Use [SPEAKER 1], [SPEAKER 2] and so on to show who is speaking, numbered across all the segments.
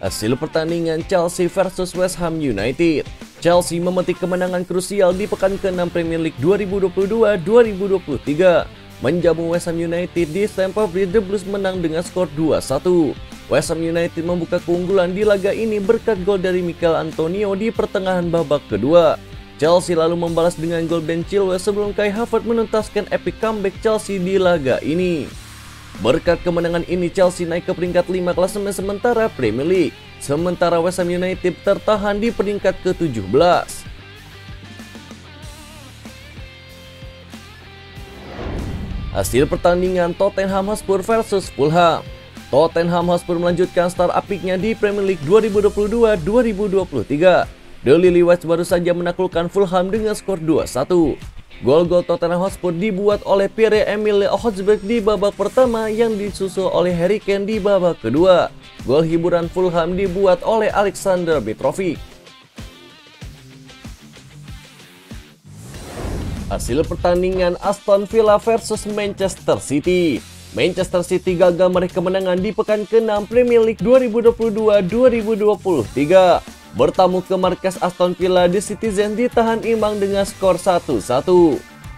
[SPEAKER 1] Hasil pertandingan Chelsea versus West Ham United. Chelsea memetik kemenangan krusial di pekan ke-6 Premier League 2022-2023. Menjamu West Ham United di Stamford Bridge, The Blues menang dengan skor 2-1. West Ham United membuka keunggulan di laga ini berkat gol dari Michail Antonio di pertengahan babak kedua. Chelsea lalu membalas dengan gol Ben Chilwell sebelum Kai Havertz menuntaskan epic comeback Chelsea di laga ini. Berkat kemenangan ini, Chelsea naik ke peringkat 5 klasemen sementara Premier League. Sementara West Ham United tertahan di peringkat ke-17. Hasil pertandingan Tottenham Hotspur versus Fulham. Tottenham Hotspur melanjutkan start apiknya di Premier League 2022-2023. The Lily-Whites baru saja menaklukkan Fulham dengan skor 2-1. Gol-gol Tottenham Hotspur dibuat oleh Pierre-Emile Hojbjerg di babak pertama yang disusul oleh Harry Kane di babak kedua. Gol hiburan Fulham dibuat oleh Alexander Mitrovic. Hasil pertandingan Aston Villa versus Manchester City. Manchester City gagal meraih kemenangan di pekan ke-6 Premier League 2022-2023. Bertamu ke markas Aston Villa, The Citizens ditahan imbang dengan skor 1-1.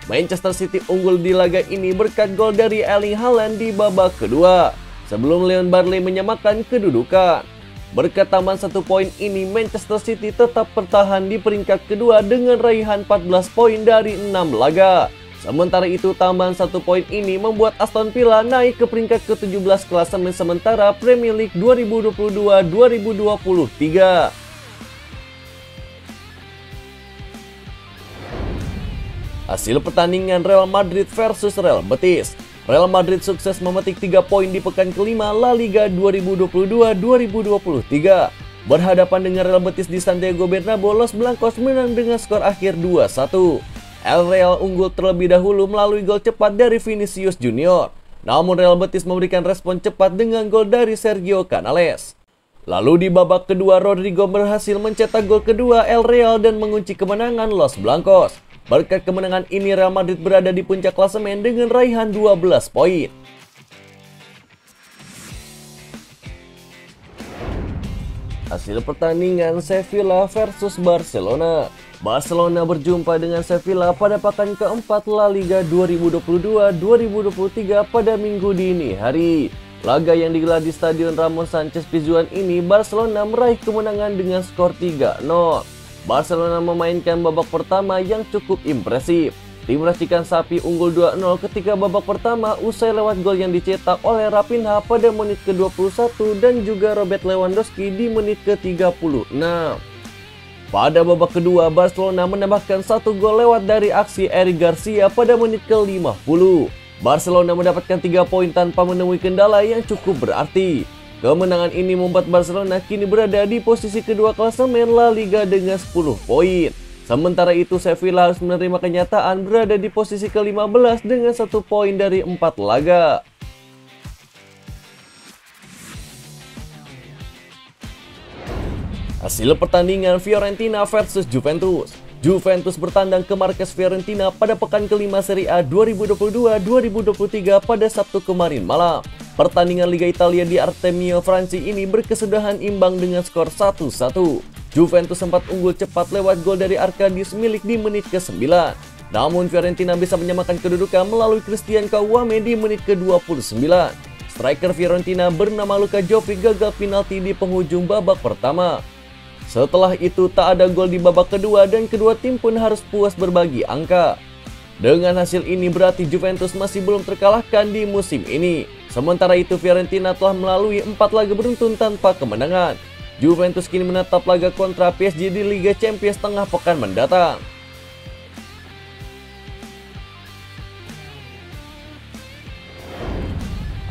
[SPEAKER 1] Manchester City unggul di laga ini berkat gol dari Erling Haaland di babak kedua, sebelum Leon Bailey menyamakan kedudukan. Berkat tambahan 1 poin ini, Manchester City tetap bertahan di peringkat kedua dengan raihan 14 poin dari 6 laga. Sementara itu, tambahan 1 poin ini membuat Aston Villa naik ke peringkat ke-17 klasemen sementara Premier League 2022-2023. Hasil pertandingan Real Madrid versus Real Betis. Real Madrid sukses memetik 3 poin di pekan kelima La Liga 2022-2023. Berhadapan dengan Real Betis di Santiago Bernabeu, Los Blancos menang dengan skor akhir 2-1. El Real unggul terlebih dahulu melalui gol cepat dari Vinicius Junior. Namun Real Betis memberikan respon cepat dengan gol dari Sergio Canales. Lalu di babak kedua, Rodrigo berhasil mencetak gol kedua El Real dan mengunci kemenangan Los Blancos. Berkat kemenangan ini, Real Madrid berada di puncak klasemen dengan raihan 12 poin. Hasil pertandingan Sevilla versus Barcelona. Barcelona berjumpa dengan Sevilla pada pekan keempat La Liga 2022-2023 pada Minggu dini hari. Laga yang digelar di Stadion Ramon Sanchez Pizjuan ini, Barcelona meraih kemenangan dengan skor 3-0. Barcelona memainkan babak pertama yang cukup impresif. Tim racikan sapi unggul 2-0 ketika babak pertama usai lewat gol yang dicetak oleh Raphinha pada menit ke-21 dan juga Robert Lewandowski di menit ke-36. Pada babak kedua, Barcelona menambahkan 1 gol lewat dari aksi Eric Garcia pada menit ke-50. Barcelona mendapatkan 3 poin tanpa menemui kendala yang cukup berarti. Kemenangan ini membuat Barcelona kini berada di posisi kedua klasemen La Liga dengan 10 poin. Sementara itu, Sevilla harus menerima kenyataan berada di posisi ke-15 dengan 1 poin dari 4 laga. Hasil pertandingan Fiorentina versus Juventus. Juventus bertandang ke markas Fiorentina pada pekan kelima Serie A 2022-2023 pada Sabtu kemarin malam. Pertandingan Liga Italia di Artemio Franchi ini berkesudahan imbang dengan skor 1-1. Juventus sempat unggul cepat lewat gol dari Arkadiusz Milik di menit ke-9. Namun Fiorentina bisa menyamakan kedudukan melalui Christian Kouame di menit ke-29. Striker Fiorentina bernama Luka Jovic gagal penalti di penghujung babak pertama. Setelah itu tak ada gol di babak kedua dan kedua tim pun harus puas berbagi angka. Dengan hasil ini berarti Juventus masih belum terkalahkan di musim ini. Sementara itu Fiorentina telah melalui 4 laga beruntun tanpa kemenangan. Juventus kini menatap laga kontra PSG di Liga Champions tengah pekan mendatang.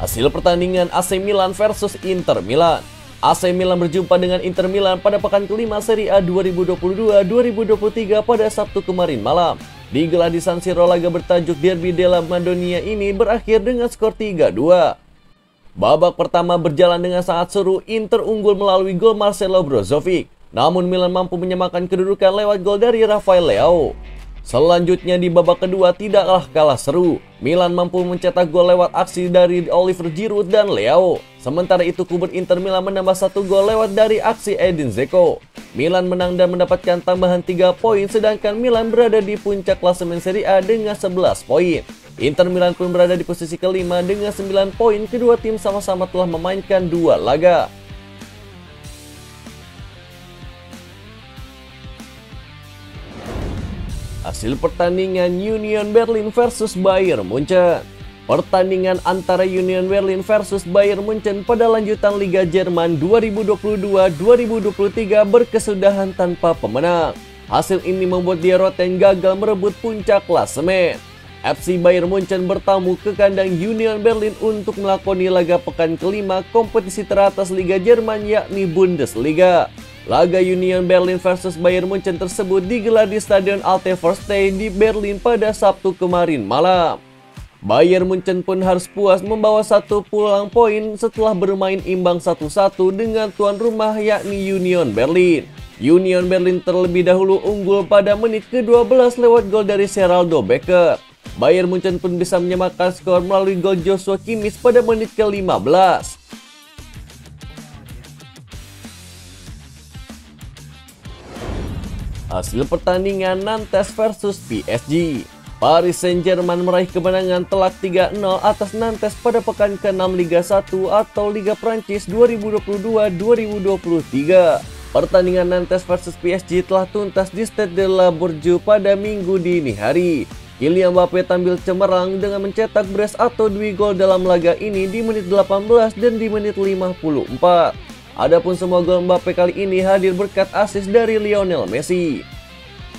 [SPEAKER 1] Hasil pertandingan AC Milan versus Inter Milan. AC Milan berjumpa dengan Inter Milan pada pekan kelima Serie A 2022-2023 pada Sabtu kemarin malam. Digelar di San Siro, laga bertajuk Derby della Madonnina ini berakhir dengan skor 3-2. Babak pertama berjalan dengan sangat seru, Inter unggul melalui gol Marcelo Brozovic. Namun Milan mampu menyamakan kedudukan lewat gol dari Rafael Leao. Selanjutnya di babak kedua tidaklah kalah seru. Milan mampu mencetak gol lewat aksi dari Oliver Giroud dan Leao. Sementara itu kubu Inter Milan menambah 1 gol lewat dari aksi Edin Dzeko. Milan menang dan mendapatkan tambahan 3 poin, sedangkan Milan berada di puncak klasemen Serie A dengan 11 poin. Inter Milan pun berada di posisi kelima dengan 9 poin. Kedua tim sama-sama telah memainkan 2 laga. Hasil pertandingan Union Berlin versus Bayern Munchen. Pertandingan antara Union Berlin versus Bayern Munchen pada lanjutan Liga Jerman 2022-2023 berkesudahan tanpa pemenang. Hasil ini membuat Die Roten gagal merebut puncak klasemen. FC Bayern Munchen bertamu ke kandang Union Berlin untuk melakoni laga pekan kelima kompetisi teratas Liga Jerman yakni Bundesliga. Laga Union Berlin versus Bayern Munchen tersebut digelar di Stadion Alte Förster di Berlin pada Sabtu kemarin malam. Bayern Munchen pun harus puas membawa 1 pulang poin setelah bermain imbang 1-1 dengan tuan rumah yakni Union Berlin. Union Berlin terlebih dahulu unggul pada menit ke-12 lewat gol dari Geraldo Becker. Bayern Munchen pun bisa menyamakan skor melalui gol Joshua Kimmich pada menit ke-15. Hasil pertandingan Nantes versus PSG. Paris Saint-Germain meraih kemenangan telak 3-0 atas Nantes pada pekan ke-6 Liga 1 atau Liga Prancis 2022-2023. Pertandingan Nantes versus PSG telah tuntas di Stade de la Bourgeois pada Minggu dini hari. Kylian Mbappe tampil cemerlang dengan mencetak brace atau 2 gol dalam laga ini di menit 18 dan di menit 54. Adapun semua gol Mbappe kali ini hadir berkat assist dari Lionel Messi.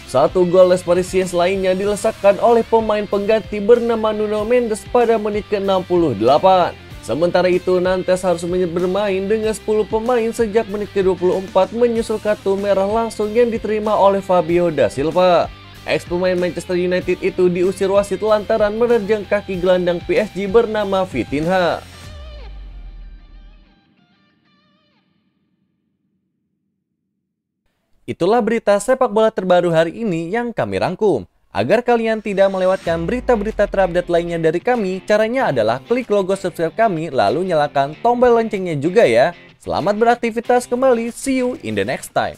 [SPEAKER 1] 1 gol Les Parisiens lainnya dilesakkan oleh pemain pengganti bernama Nuno Mendes pada menit ke-68. Sementara itu Nantes harus bermain dengan 10 pemain sejak menit ke-24 menyusul kartu merah langsung yang diterima oleh Fabio da Silva. Ex pemain Manchester United itu diusir wasit lantaran menerjang kaki gelandang PSG bernama Vitinha. Itulah berita sepak bola terbaru hari ini yang kami rangkum. Agar kalian tidak melewatkan berita-berita terupdate lainnya dari kami, caranya adalah klik logo subscribe kami lalu nyalakan tombol loncengnya juga ya. Selamat beraktivitas kembali, see you in the next time.